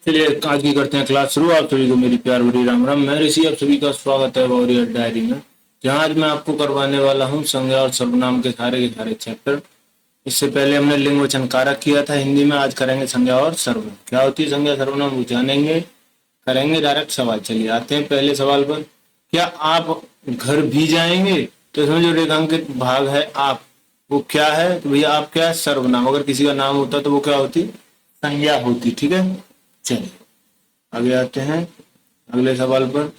चलिए आज की करते हैं क्लास शुरू। आप सभी को मेरी प्यार भरी राम राम। मैं ऋषि, आप सभी का स्वागत है वॉरियर डायरी में, जहां आज मैं आपको करवाने वाला हूं संज्ञा और सर्वनाम के सारे चैप्टर। इससे पहले हमने लिंग वचन कारक किया था हिंदी में, आज करेंगे संज्ञा और सर्वनाम। क्या होती है संज्ञा सर्वनाम वो जानेंगे, करेंगे डायरेक्ट सवाल। चलिए आते हैं पहले सवाल पर। क्या आप घर भी जाएंगे? तो इसमें जो रेखांकित भाग है आप, वो क्या है? तो भैया आप क्या है? सर्वनाम। अगर किसी का नाम होता तो वो क्या होती? संज्ञा होती। ठीक है, चलिए आगे आते हैं अगले सवाल पर।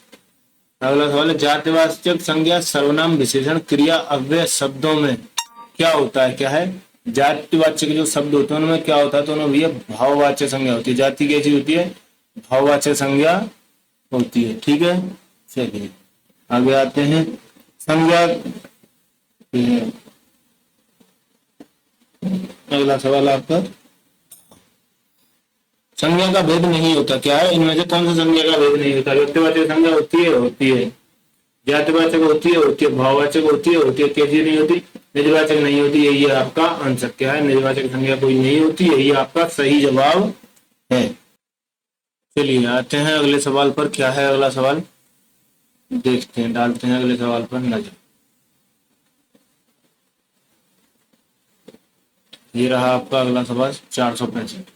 अगला सवाल है जातिवाचक संज्ञा सर्वनाम विशेषण क्रिया अव्यय शब्दों में क्या होता है? क्या है? जातिवाचक जो शब्द होते हैं उनमें क्या होता है? तो उनमें भैया भाववाचक संज्ञा होती है। जाति कैसी होती है? भाववाचक संज्ञा होती है। ठीक है, चलिए आगे आते हैं। संज्ञा, अगला सवाल आपका, संज्ञा का भेद नहीं होता। क्या है? इनमें से कौन सा संज्ञा का भेद नहीं होता? व्यक्तिवाचक संज्ञा होती है, होती है। जातिवाचक होती है, होती है। भाववाचक होती है, होती है। कैसी नहीं होती? निजवाचक नहीं होती। यही है आपका आंसर। क्या है? निजवाचक संज्ञा कोई नहीं होती। यही आपका सही जवाब है। चलिए आते हैं अगले सवाल पर। क्या है अगला सवाल? देखते हैं, डालते हैं अगले सवाल पर नजर। ये रहा आपका अगला सवाल 465।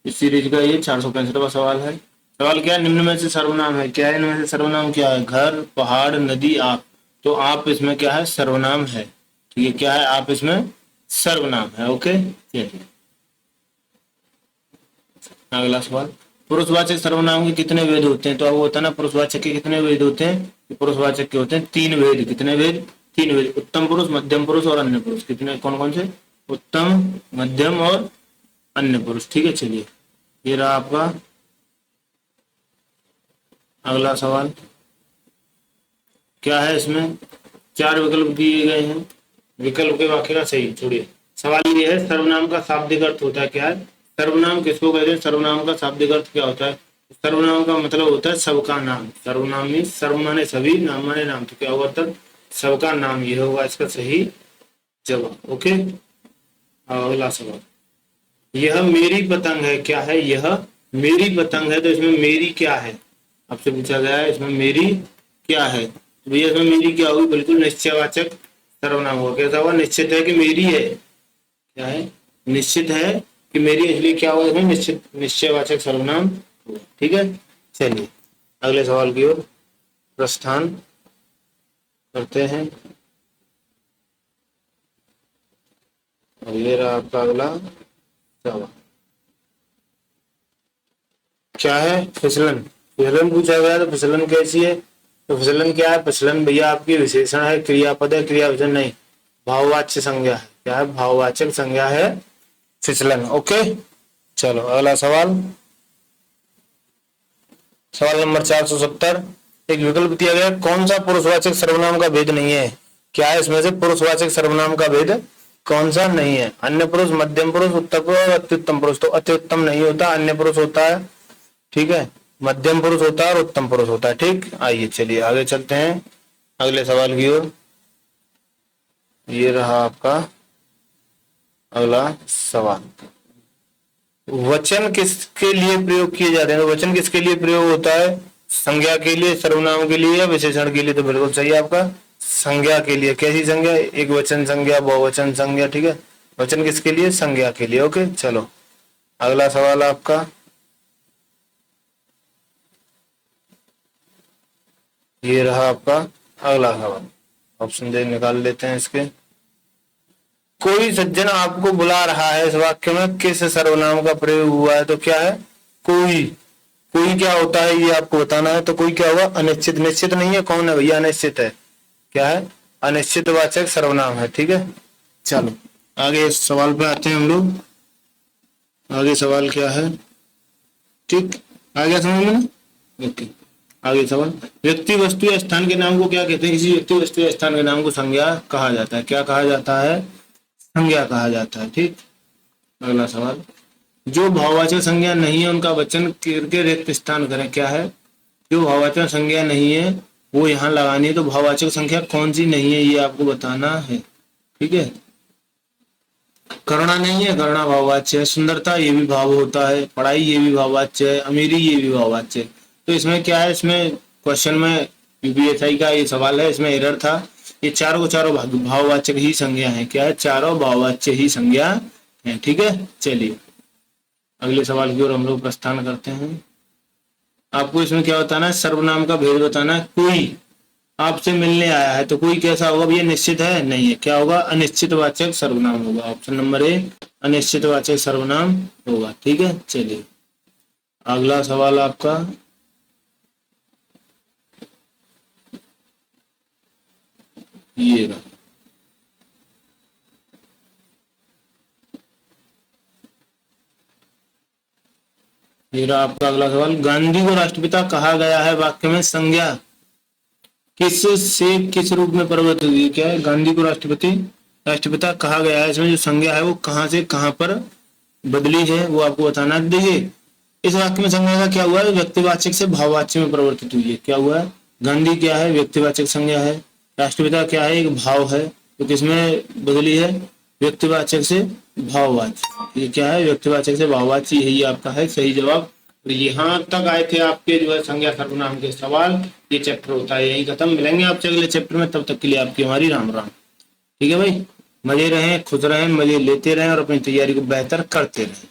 इस सीरीज का ये 465वां सवाल है। सवाल क्या है? निम्न में से सर्वनाम है। क्या है? इनमें से सर्वनाम क्या है? घर, पहाड़, नदी, आप। तो आप इसमें क्या है? सर्वनाम है। ठीक है, क्या है? आप इसमें सर्वनाम है। ओके, चलिए अगला सवाल। पुरुषवाचक सर्वनाम के कितने भेद होते हैं? तो अब होता है ना, पुरुषवाचक के कितने भेद होते हैं? पुरुषवाचक के होते हैं 3 भेद। कितने भेद? 3 भेद। उत्तम पुरुष, मध्यम पुरुष और अन्य पुरुष। कितने, कौन कौन से? उत्तम, मध्यम और अन्य पुरुष। ठीक है, चलिए ये रहा आपका अगला सवाल। क्या है? इसमें 4 विकल्प दिए गए हैं। विकल्प के वाक्य का सही छोड़िए। सवाल ये है सर्वनाम का शाब्दिक अर्थ होता है। क्या है? सर्वनाम किसको कहते हैं? सर्वनाम का शाब्दिक अर्थ क्या होता है? सर्वनाम का मतलब होता है सबका नाम। सर्वनाम में सर्व माने सभी, नाम माने नाम। तो क्या होगा तब? सबका नाम। ये होगा इसका सही जवाब। ओके, अगला सवाल। यह मेरी पतंग है। क्या है? यह मेरी पतंग है। तो इसमें मेरी क्या है आपसे पूछा गया है। इसमें मेरी क्या है? तो भैया इसमें मेरी क्या होगी? बिल्कुल निश्चयवाचक सर्वनाम होगा। कैसा होगा? निश्चित है कि मेरी है। क्या है? निश्चित है कि मेरी, इसलिए क्या होगा इसमें? निश्चित, निश्चयवाचक सर्वनाम होगा। ठीक है, चलिए अगले सवाल की ओर प्रस्थान करते हैं। और ये रहा आपका अगला सवाल। क्या है? फिसलन। फिसलन पूछा गया, तो फिसलन कैसी है? तो फिसलन क्या है? फिसलन भैया आपकी विशेषण है, क्रियापद है, क्रियाविशेषण नहीं, भाववाच्य संज्ञा है। क्या है? भाववाचक संज्ञा है फिसलन। ओके, चलो अगला सवाल। सवाल नंबर 470। एक विकल्प दिया गया, कौन सा पुरुषवाचक सर्वनाम का भेद नहीं है? क्या है? इसमें से पुरुषवाचक सर्वनाम का भेद कौन सा नहीं है? अन्य पुरुष, मध्यम पुरुष, उत्तम पुरुष और अत्युत्तम पुरुष। तो अत्युत्तम नहीं होता, अन्य पुरुष होता है। ठीक है, मध्यम पुरुष होता है और उत्तम पुरुष होता है। ठीक, आइए चलिए आगे चलते हैं अगले सवाल की ओर। ये रहा आपका अगला सवाल। वचन किसके लिए प्रयोग किए जाते हैं? तो वचन किसके लिए प्रयोग होता है? संज्ञा के लिए, सर्वनाम के लिए या विशेषण के लिए? तो बिल्कुल सही है आपका, संज्ञा के लिए। कैसी संज्ञा? एक वचन संज्ञा, बहुवचन संज्ञा। ठीक है, वचन किसके लिए? संज्ञा के लिए। ओके, चलो अगला सवाल आपका। ये रहा आपका अगला सवाल। ऑप्शन दे निकाल लेते हैं इसके। कोई सज्जन आपको बुला रहा है, इस वाक्य में किस सर्वनाम का प्रयोग हुआ है? तो क्या है? कोई। कोई क्या होता है ये आपको बताना है। तो कोई क्या हुआ? अनिश्चित। निश्चित नहीं है, कौन है भैया? अनिश्चित है। क्या है? अनिश्चित वाचक सर्वनाम है। ठीक है, चलो आगे इस सवाल पे आते हैं हम लोग। आगे सवाल क्या है? ठीक, आ गया समझ में? ओके, आगे सवाल। व्यक्ति, वस्तु या स्थान के नाम को क्या कहते हैं? किसी व्यक्ति, वस्तु या स्थान के नाम को संज्ञा कहा जाता है। क्या कहा जाता है? संज्ञा कहा जाता है। ठीक, अगला सवाल। जो भाववाचक संज्ञा नहीं है उनका वचन करके रिक्त स्थान करें। क्या है? जो भाववाचक संज्ञा नहीं है वो यहाँ लगानी है। तो भाववाचक संख्या कौन सी नहीं है ये आपको बताना है। ठीक है, करुणा नहीं है, करुणा भाववाच्य है। सुंदरता ये भी भाव होता है, पढ़ाई ये भी भाववाच्य है, अमीरी ये भी भाववाच्य है। तो इसमें क्या है, इसमें क्वेश्चन में यूपीएसआई का ये सवाल है, इसमें एरर था। ये चारों को चारों भाववाचक ही संज्ञा है। क्या है, चारों भाववाच्य ही संज्ञा है। ठीक है, चलिए अगले सवाल की ओर हम लोग प्रस्थान करते हैं। आपको इसमें क्या बताना है, सर्वनाम का भेद बताना है। कोई आपसे मिलने आया है तो कोई कैसा होगा भैया, निश्चित है नहीं है, क्या होगा, अनिश्चितवाचक सर्वनाम होगा। ऑप्शन नंबर ए अनिश्चितवाचक सर्वनाम होगा। ठीक है, चलिए अगला सवाल आपका, ये रहा। ये रहा आपका अगला सवाल। गांधी को राष्ट्रपिता कहा गया है वाक्य में संज्ञा किस से किस रूप में परिवर्तित हुई। क्या है, गांधी को राष्ट्रपिता कहा गया है, इसमें जो संज्ञा है वो कहां से कहां पर बदली है वो आपको बताना है। देखिए इस वाक्य में संज्ञा का क्या हुआ है, व्यक्तिवाचक से भाववाच्य में परिवर्तित हुई है। क्या हुआ है, गांधी क्या है, व्यक्तिवाचक संज्ञा है। राष्ट्रपिता क्या है, एक भाव है, तो किसमें बदली है, व्यक्तिवाचक से भाववाच्य। ये क्या है, व्यक्तिवाचक से भाववाच्य, यही आपका है सही जवाब। तो यहाँ तक आए थे आपके जो है संज्ञा सर्वनाम के सवाल। ये चैप्टर होता है यही खत्म। मिलेंगे आपसे अगले चैप्टर में, तब तक के लिए आपकी हमारी राम राम। ठीक है भाई, मजे रहें, खुश रहें, मजे लेते रहें और अपनी तैयारी को बेहतर करते रहें।